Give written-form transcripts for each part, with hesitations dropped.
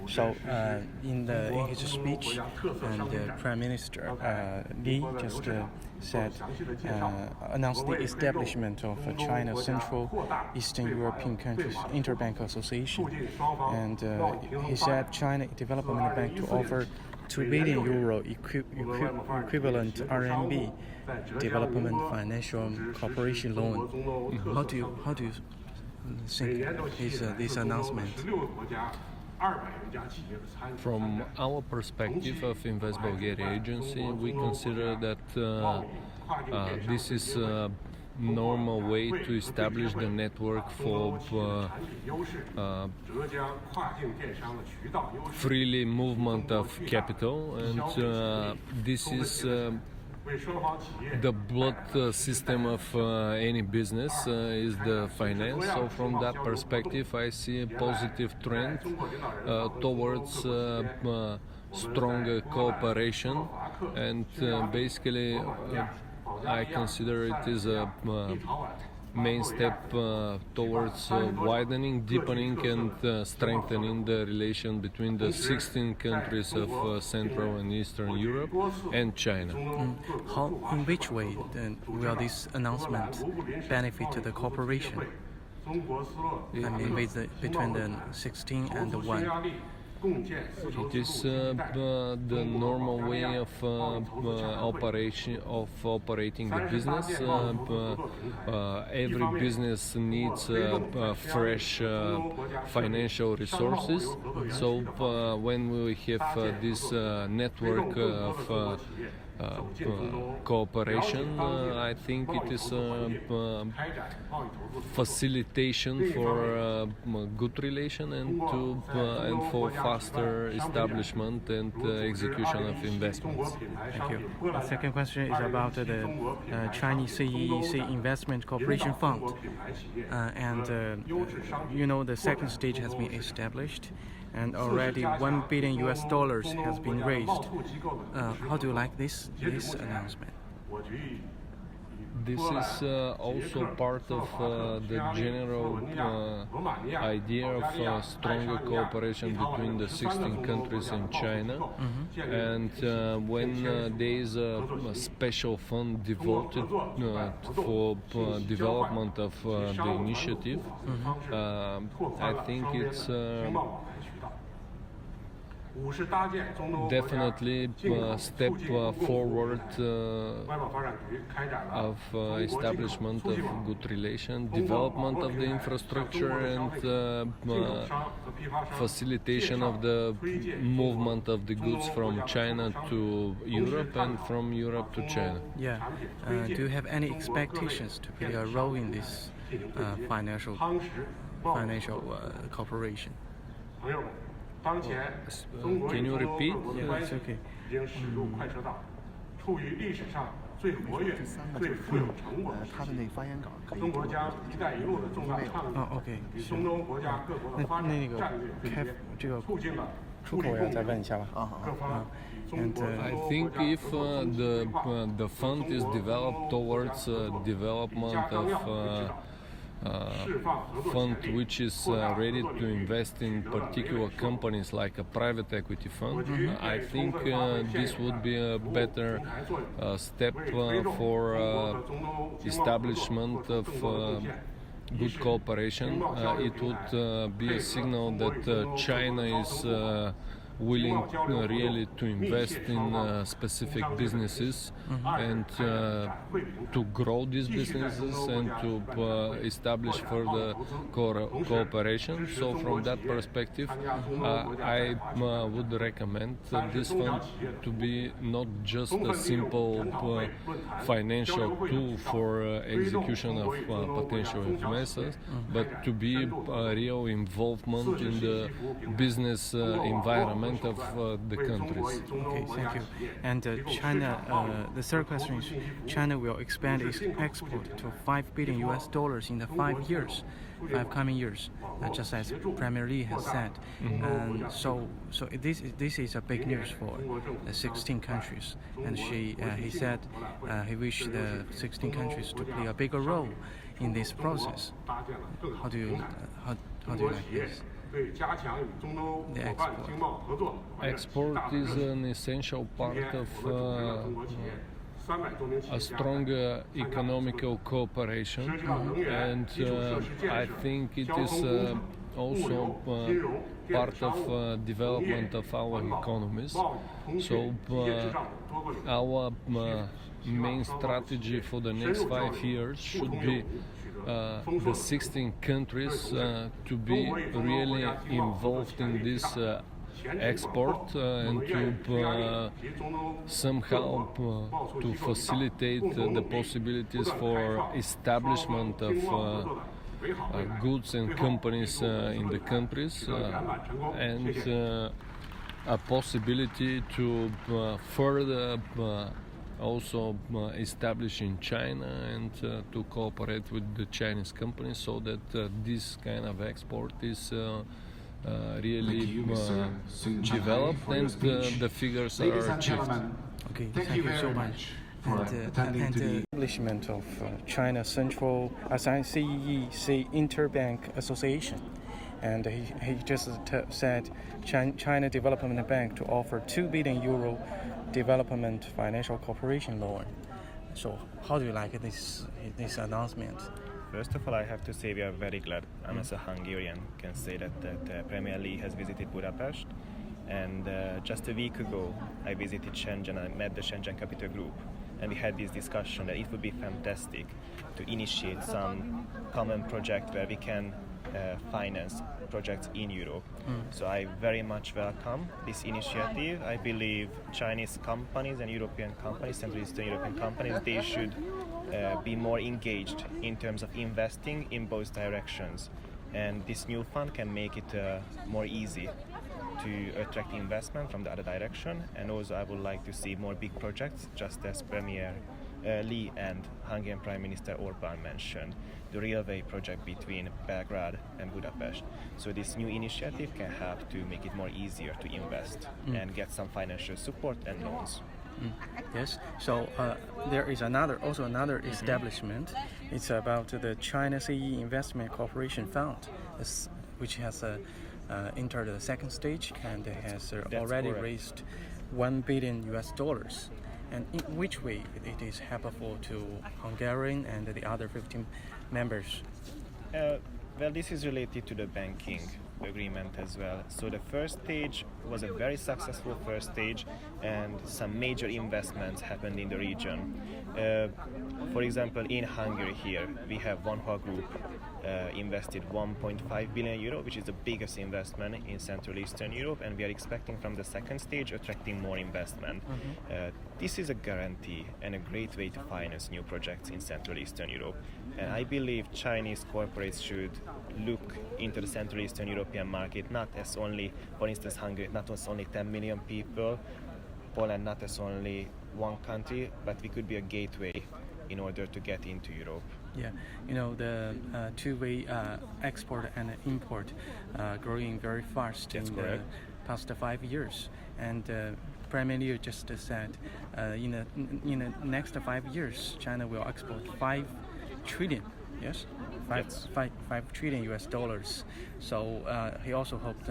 So, in his speech, the Prime Minister Li just announced the establishment of China's Central Eastern European Countries Interbank Association, and he said China Development Bank to offer 2 billion euro equivalent RMB development financial cooperation loan. How do you think this announcement? From our perspective of Invest Bulgaria Agency, we consider that this is a normal way to establish the network for freely movement of capital, and this is the blood system of any business is the finance. So from that perspective, I see a positive trend towards stronger cooperation, and basically I consider it is a main step towards widening, deepening and strengthening the relation between the 16 countries of Central and Eastern Europe and China. In which way then will this announcement benefit the cooperation? I mean, between the 16 and the 1. It is the normal way of operating the business. Every business needs fresh financial resources. So when we have this network of cooperation, I think it is facilitation for good relation and for faster establishment and execution of investments. Thank you. The second question is about the Chinese CEEC Investment Cooperation Fund, and the second stage has been established, and already $1 billion has been raised. How do you like this announcement? This is also part of the general idea of stronger cooperation between the 16 countries and China. And when there is a special fund devoted for development of the initiative, I think it's definitely a step forward of establishment of good relation, development of the infrastructure, and facilitation of the movement of the goods from China to Europe and from Europe to China. Yeah. Do you have any expectations to play a role in this financial cooperation? Can you repeat? Yeah, it's okay. OK， 是。那个这个出口要再问一下吧。I think if the fund is developed towards development of fund which is ready to invest in particular companies like a private equity fund, I think this would be a better step for establishment of good cooperation. It would be a signal that China is willing really to invest in specific businesses and to grow these businesses and to establish further cooperation. So from that perspective, I would recommend this fund to be not just a simple financial tool for execution of potential investors, but to be a real involvement in the business environment of the countries. Okay, thank you. And China, the third question is, China will expand its export to $5 billion in the 5 coming years, just as Premier Li has said. And so this is a big news for the 16 countries. And he said he wished the 16 countries to play a bigger role in this process. How do you like this? the export? Export is an essential part of a stronger economical cooperation, and I think it is also part of development of our economies. So our main strategy for the next 5 years should be the 16 countries to be really involved in this export and to somehow to facilitate the possibilities for establishment of goods and companies in the countries, and a possibility to further also establish in China and to cooperate with the Chinese companies, so that this kind of export is really developed and the figures are achieved. Okay, thank you so much. And the establishment of China Central CEEC Interbank Association, and he just said China Development Bank to offer 2 billion euro development financial cooperation loan. So how do you like this announcement? First of all, I have to say we are very glad. I'm as a Hungarian can say that Premier Li has visited Budapest, and just a week ago I visited Shenzhen. I met the Shenzhen Capital Group, and we had this discussion that it would be fantastic to initiate some common project where we can finance projects in Europe. So I very much welcome this initiative. I believe Chinese companies and European companies, Central Eastern European companies, they should be more engaged in terms of investing in both directions. And this new fund can make it more easy to attract investment from the other direction. And also I would like to see more big projects, just as Premier Li and Hungarian Prime Minister Orbán mentioned, the railway project between Belgrade and Budapest. So this new initiative can help to make it more easier to invest and get some financial support and loans. Yes. So there is another establishment. It's about the China CE Investment Corporation Fund, which has entered the second stage and has already raised $1 billion. And in which way it is helpful to Hungarian and the other 15 members? Well, this is related to the banking agreement as well. So the first stage was a very successful first stage, and some major investments happened in the region. For example, in Hungary here, we have Vanhoa Group invested 1.5 billion euro, which is the biggest investment in Central Eastern Europe, and we are expecting from the second stage attracting more investment. This is a guarantee and a great way to finance new projects in Central Eastern Europe. And I believe Chinese corporates should look into the Central Eastern European market not as only, for instance, Hungary, not as only 10 million people, Poland not as only one country, but we could be a gateway in order to get into Europe. Yeah, you know, the two-way export and import growing very fast That's in correct. the past 5 years. And Premier Li just said in the next 5 years, China will export 5 trillion. Yes, Yes. 5 trillion US dollars. So he also hoped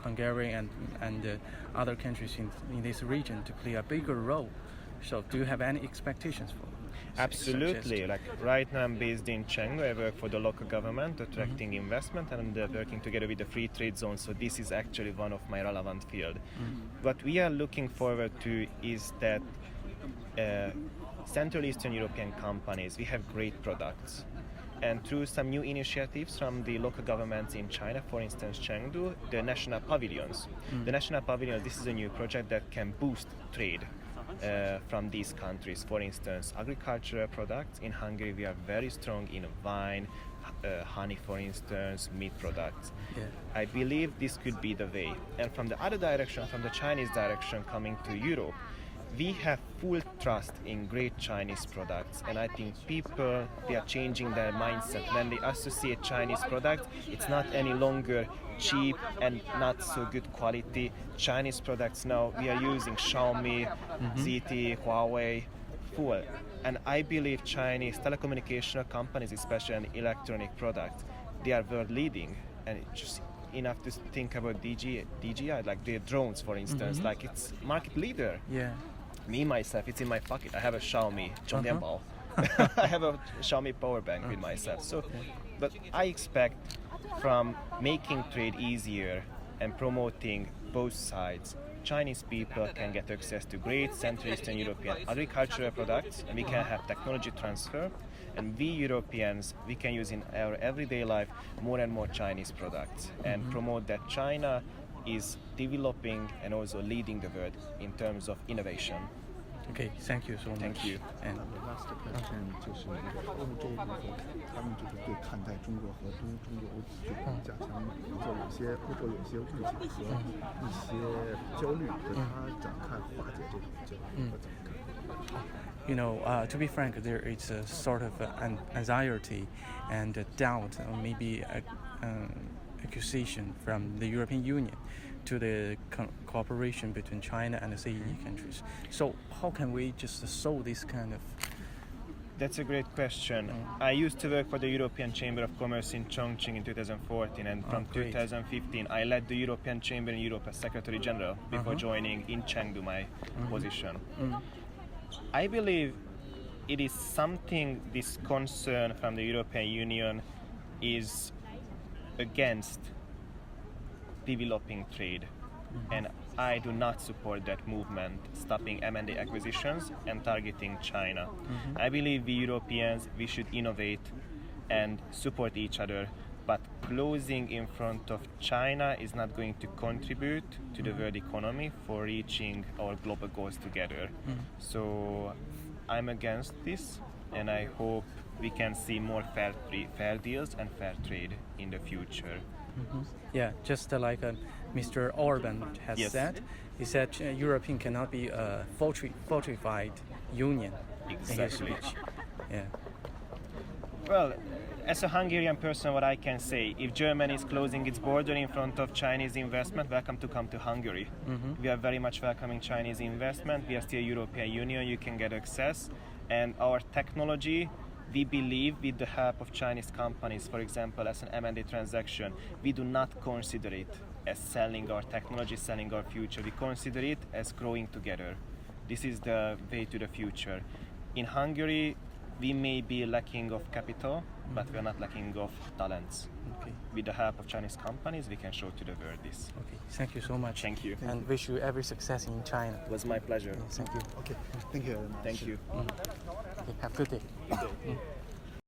Hungary and other countries in this region to play a bigger role. So do you have any expectations for? Absolutely. Like right now I'm based in Chengdu. I work for the local government, attracting investment, and I'm working together with the free trade zone. So this is actually one of my relevant field. What we are looking forward to is that Central Eastern European companies, we have great products. And through some new initiatives from the local governments in China, for instance Chengdu, the national pavilions. The national pavilions, this is a new project that can boost trade from these countries. For instance, agricultural products. In Hungary we are very strong in wine, honey for instance, meat products. Yeah. I believe this could be the way. And from the other direction, from the Chinese direction coming to Europe, we have full trust in great Chinese products, and I think people, they are changing their mindset. When they associate Chinese products, it's not any longer cheap and not so good quality. Chinese products now, we are using Xiaomi, ZTE, Huawei, full. And I believe Chinese telecommunication companies, especially in electronic products, they are world leading, and enough to think about DJI, like the drones, for instance. Like it's market leader. Yeah. Me myself, it's in my pocket. I have a Xiaomi Zhongdianbao. I have a Xiaomi power bank with myself. So, but I expect from making trade easier and promoting both sides, Chinese people can get access to great Central Eastern European agricultural products, and we can have technology transfer. And we Europeans, we can use in our everyday life more and more Chinese products and promote that China is developing and also leading the world in terms of innovation. Okay, thank you so much. Thank you. And last question 就是那个欧洲部分，他们就是对看待中国和中欧这种加强，比如说有些欧洲有一些误解和一些焦虑，和他展开化解这种焦虑和怎么看？ you know, to be frank, there is a sort of an anxiety and a doubt, or maybe accusation from the European Union to the cooperation between China and the CEE countries. So how can we just solve this kind of? That's a great question. I used to work for the European Chamber of Commerce in Chongqing in 2014, and from great. 2015 I led the European Chamber in Europe as Secretary General before joining in Chengdu my position. I believe it is something, this concern from the European Union is against developing trade, and I do not support that movement, stopping M&A acquisitions and targeting China. I believe we Europeans, we should innovate and support each other, but closing in front of China is not going to contribute to the world economy for reaching our global goals together. So I'm against this, and I hope we can see more fair deals and fair trade in the future. Yeah, just like Mr. Orban has Yes. said, he said European cannot be a fortified union. In his Exactly. speech. Yeah. Well, as a Hungarian person, what I can say, if Germany is closing its border in front of Chinese investment, welcome to come to Hungary. We are very much welcoming Chinese investment. We are still European Union, you can get access. And our technology, we believe with the help of Chinese companies, for example, as an M&A transaction, we do not consider it as selling our technology, selling our future. We consider it as growing together. This is the way to the future. In Hungary, we may be lacking of capital, but we are not lacking of talents. Okay. With the help of Chinese companies, we can show to the world this. Okay. Thank you so much. Thank you. And wish you every success in China. It was my pleasure. Thank you. OK，thank you very much。 Thank you. Okay, have a good day.